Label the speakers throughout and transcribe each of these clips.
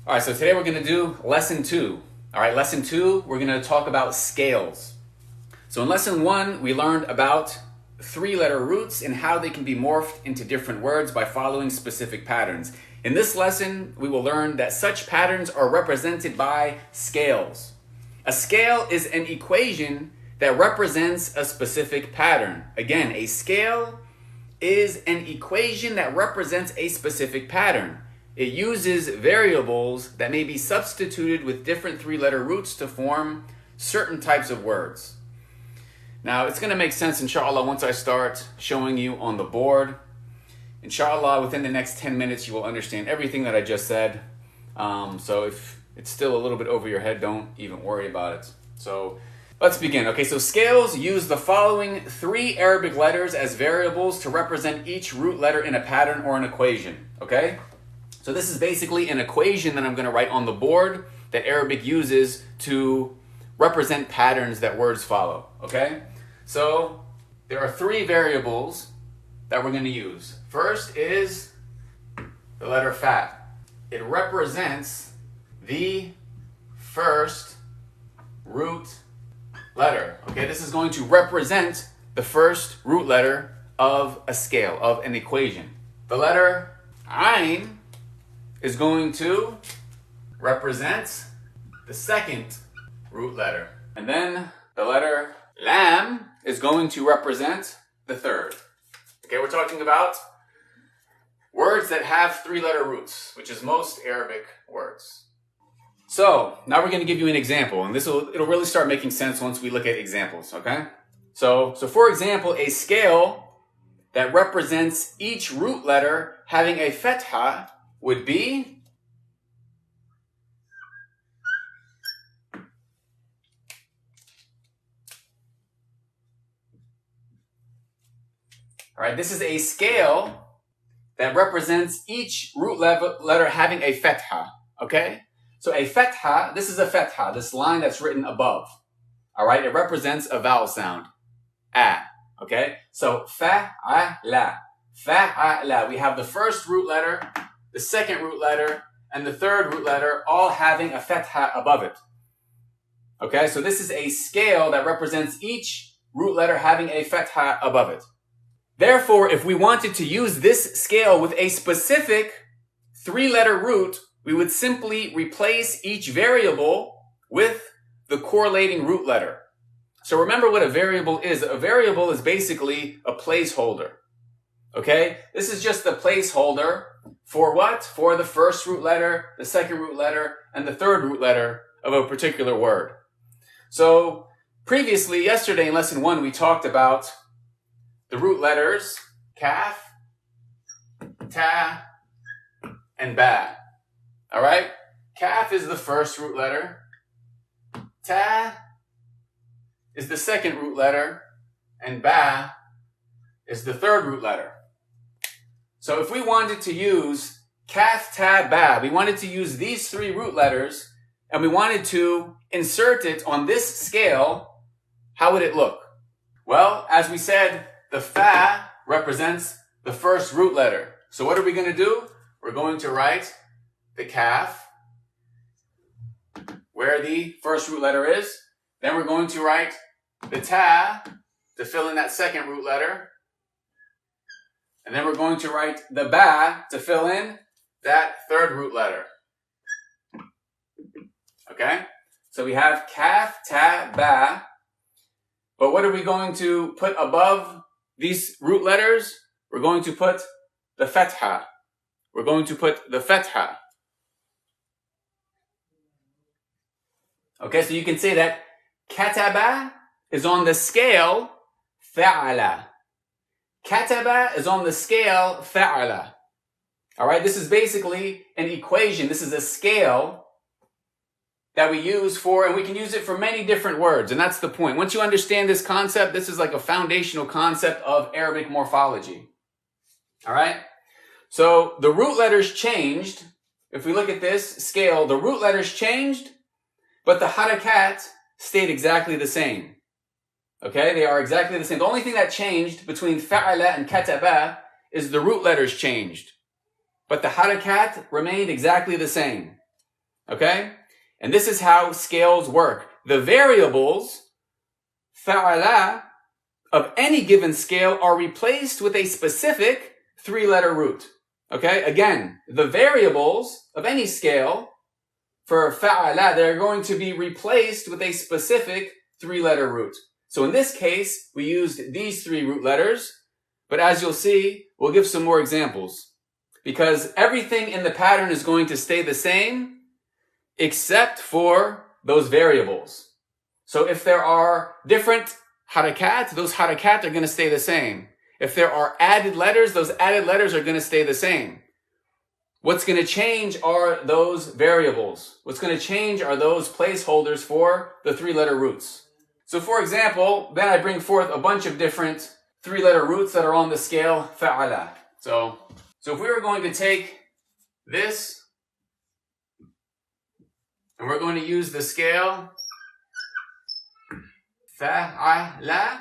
Speaker 1: All right, so today we're going to do lesson 2. All right, lesson 2, we're going to talk about scales. So in lesson 1, we learned about 3-letter roots and how they can be morphed into different words by following specific patterns. In this lesson, we will learn that such patterns are represented by scales. A scale is an equation that represents a specific pattern. Again, a scale is an equation that represents a specific pattern. It uses variables that may be substituted with different 3-letter roots to form certain types of words. Now, it's going to make sense, inshallah, once I start showing you on the board. Inshallah, within the next 10 minutes, you will understand everything that I just said. So if it's still a little bit over your head, don't even worry about it. So let's begin. Okay, so scales use the following 3 Arabic letters as variables to represent each root letter in a pattern or an equation. Okay? So this is basically an equation that I'm going to write on the board that Arabic uses to represent patterns that words follow. Okay? So there are 3 variables that we're going to use. First is the letter fa. It represents the first root letter. Okay, this is going to represent the first root letter of a scale, of an equation. The letter ayn is going to represent the second root letter. And then the letter lam is going to represent the third. Okay, we're talking about words that have 3-letter roots, which is most Arabic words. So now we're going to give you an example, and it'll really start making sense once we look at examples, okay? So for example, a scale that represents each root letter having a fetha would be all right, this is a scale that represents each root letter having a fetha, okay? So a fetha, this is a fetha, this line that's written above, all right? It represents a vowel sound, a, okay? So fa'ala, fa'ala. We have the first root letter, the second root letter, and the third root letter all having a fetha above it. Okay, so this is a scale that represents each root letter having a fetha above it. Therefore, if we wanted to use this scale with a specific 3-letter root, we would simply replace each variable with the correlating root letter. So remember what a variable is. A variable is basically a placeholder. Okay? This is just the placeholder for what? For the first root letter, the second root letter, and the third root letter of a particular word. So previously, yesterday in lesson 1, we talked about the root letters kaf, ta, and ba. All right? Kaf is the first root letter. Ta is the second root letter. And ba is the third root letter. So if we wanted to use kaf, ta, ba, we wanted to use these 3 root letters, and we wanted to insert it on this scale, how would it look? Well, as we said, the fa represents the first root letter. So what are we going to do? We're going to write the kaf, where the first root letter is. Then we're going to write the ta to fill in that second root letter. And then we're going to write the ba to fill in that third root letter. Okay? So we have kaf, ta, ba. But what are we going to put above these root letters? We're going to put the fetha. We're going to put the fetha. Okay, so you can say that kataba is on the scale fa'ala. Kataba is on the scale fa'ala. All right, this is basically an equation. This is a scale that we use for, and we can use it for many different words. And that's the point. Once you understand this concept, this is like a foundational concept of Arabic morphology. All right? So the root letters changed. If we look at this scale, the root letters changed, but the harakat stayed exactly the same. Okay, they are exactly the same. The only thing that changed between fa'ala and kataba is the root letters changed. But the harakat remained exactly the same. Okay? And this is how scales work. The variables, fa'ala, of any given scale are replaced with a specific three-letter root. Okay? Again, the variables of any scale for fa'ala, they're going to be replaced with a specific three-letter root. So in this case, we used these three root letters, but as you'll see, we'll give some more examples. Because everything in the pattern is going to stay the same, except for those variables. So if there are different harakat, those harakat are going to stay the same. If there are added letters, those added letters are going to stay the same. What's going to change are those variables. What's going to change are those placeholders for the three-letter roots. So for example, then I bring forth a bunch of different three-letter roots that are on the scale fa'ala. So if we were going to take this, and we're going to use the scale fa'ala,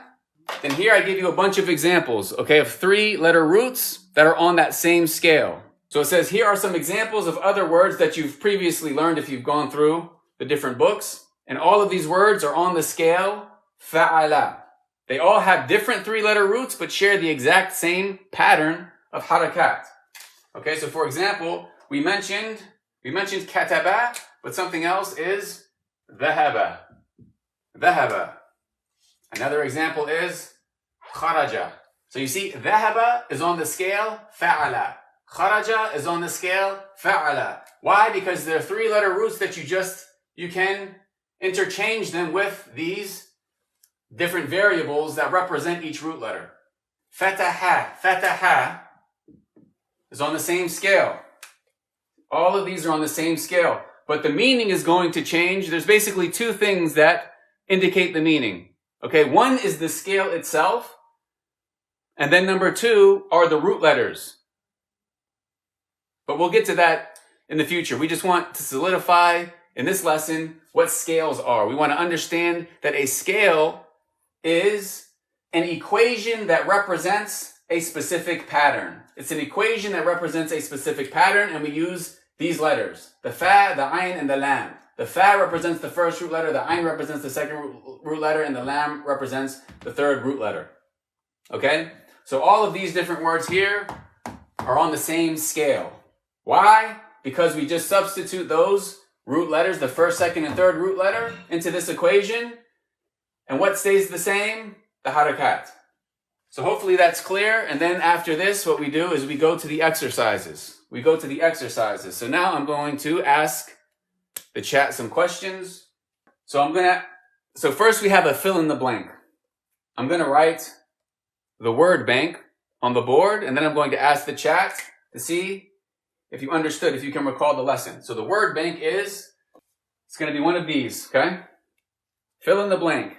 Speaker 1: then here I give you a bunch of examples, okay, of three-letter roots that are on that same scale. So it says, here are some examples of other words that you've previously learned if you've gone through the different books. And all of these words are on the scale fa'ala. They all have different three-letter roots, but share the exact same pattern of harakat. Okay, so for example, we mentioned kataba, but something else is dhahaba. Dhahaba. Another example is kharaja. So you see, dhahaba is on the scale fa'ala. Kharaja is on the scale fa'ala. Why? Because they're three-letter roots that you can interchange them with these different variables that represent each root letter. Fataha is on the same scale. All of these are on the same scale, but the meaning is going to change. There's basically two things that indicate the meaning. Okay, one is the scale itself, and then number two are the root letters. But we'll get to that in the future. We just want to solidify in this lesson what scales are. We want to understand that a scale is an equation that represents a specific pattern. It's an equation that represents a specific pattern, and we use these letters, the fa, the ayn, and the lam. The fa represents the first root letter, the ayn represents the second root letter, and the lam represents the third root letter. Okay? So all of these different words here are on the same scale. Why? Because we just substitute those root letters, the first, second, and third root letter, into this equation. And what stays the same? The harakat. So hopefully that's clear. And then after this, what we do is we go to the exercises. So now I'm going to ask the chat some questions. So first we have a fill in the blank. I'm going to write the word bank on the board, and then I'm going to ask the chat to see if you understood, if you can recall the lesson. So the word bank it's going to be one of these, okay? Fill in the blank.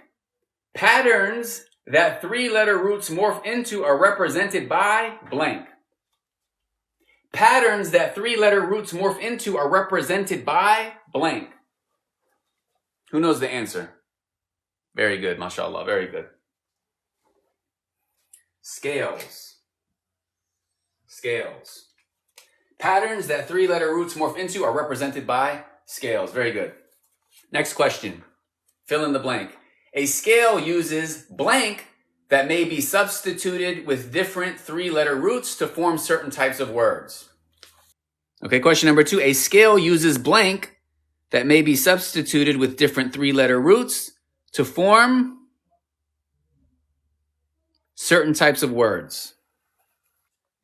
Speaker 1: Patterns that three-letter roots morph into are represented by blank. Patterns that three-letter roots morph into are represented by blank. Who knows the answer? Very good, mashallah, very good. Scales. Patterns that three-letter roots morph into are represented by scales. Very good. Next question. Fill in the blank. A scale uses blank that may be substituted with different three-letter roots to form certain types of words. Okay, question number 2. A scale uses blank that may be substituted with different three-letter roots to form certain types of words.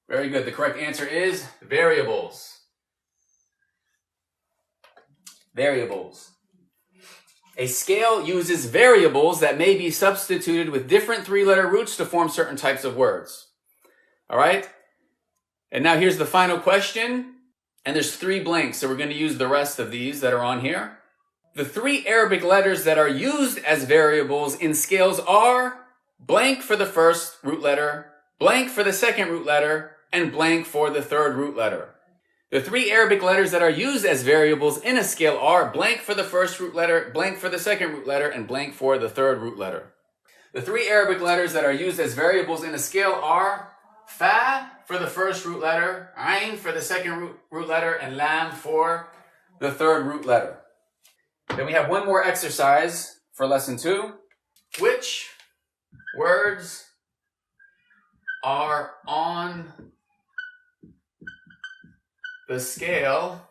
Speaker 1: Very good. The correct answer is variables. Variables. A scale uses variables that may be substituted with different three-letter roots to form certain types of words. All right? And now here's the final question. And there's 3 blanks, so we're going to use the rest of these that are on here. The 3 Arabic letters that are used as variables in scales are blank for the first root letter, blank for the second root letter, and blank for the third root letter. The 3 Arabic letters that are used as variables in a scale are blank for the first root letter, blank for the second root letter, and blank for the third root letter. The 3 Arabic letters that are used as variables in a scale are fa for the first root letter, ayn for the second root letter, and lam for the third root letter. Then we have one more exercise for lesson 2. Which words are on the scale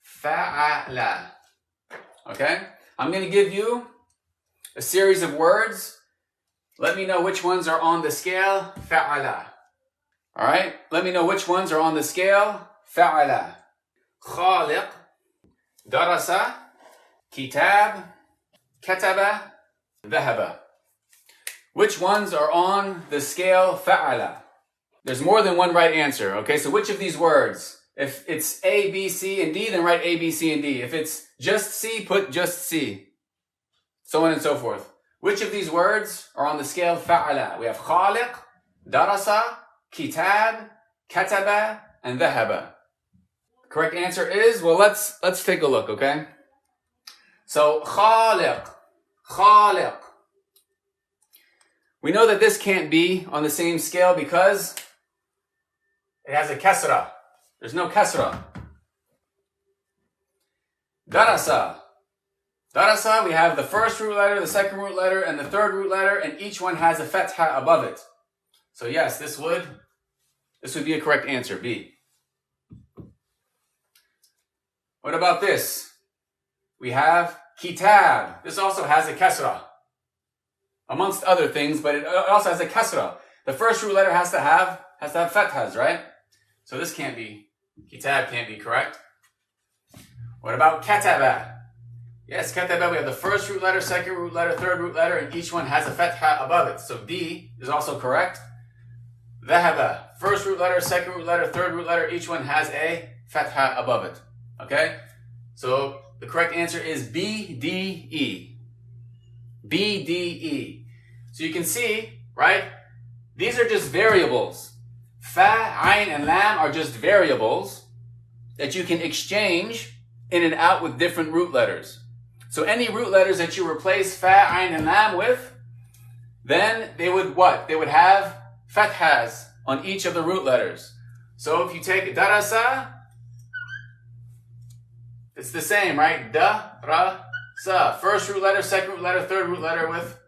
Speaker 1: fa'ala? Okay? I'm going to give you a series of words. Let me know which ones are on the scale fa'ala. All right? Let me know which ones are on the scale fa'ala. خالق, darasa, kitab, kataba, ذهب. Which ones are on the scale fa'ala? There's more than one right answer, okay? So which of these words? If it's A, B, C, and D, then write A, B, C, and D. If it's just C, put just C. So on and so forth. Which of these words are on the scale fa'ala? We have khaliq, darasa, kitab, kataba, and dhahaba. Correct answer is, well, let's take a look, okay? So khaliq. We know that this can't be on the same scale because it has a kasra. There's no kasra. Darasa, we have the first root letter, the second root letter, and the third root letter, and each one has a fatha above it. So yes, this would be a correct answer, B. What about this? We have kitab. This also has a kasra, amongst other things, but it also has a kasra. The first root letter has to have fathas, right? So this can't be, kitab can't be correct. What about kataba? Yes, kataba, we have the first root letter, second root letter, third root letter, and each one has a fatha above it. So D is also correct. Dhahaba, first root letter, second root letter, third root letter, each one has a fatha above it. Okay? So the correct answer is B, D, E. B, D, E. So you can see, right? These are just variables. Fa, ayn, and lam are just variables that you can exchange in and out with different root letters. So any root letters that you replace fa, ayn, and lam with, then they would what? They would have fathas on each of the root letters. So if you take darasa, it's the same, right? Da, ra, sa. First root letter, second root letter, third root letter with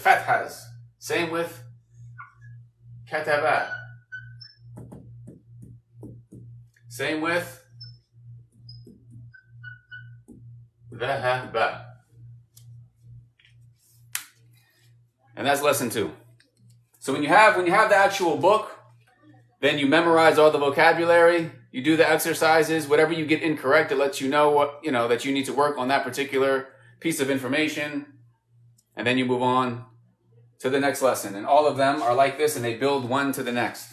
Speaker 1: fathas. Same with kataba. Same with dhahaba. And that's lesson 2. So when you have the actual book, then you memorize all the vocabulary, you do the exercises, whatever you get incorrect, it lets you know what, that you need to work on that particular piece of information, and then you move on to the next lesson. And all of them are like this, and they build one to the next.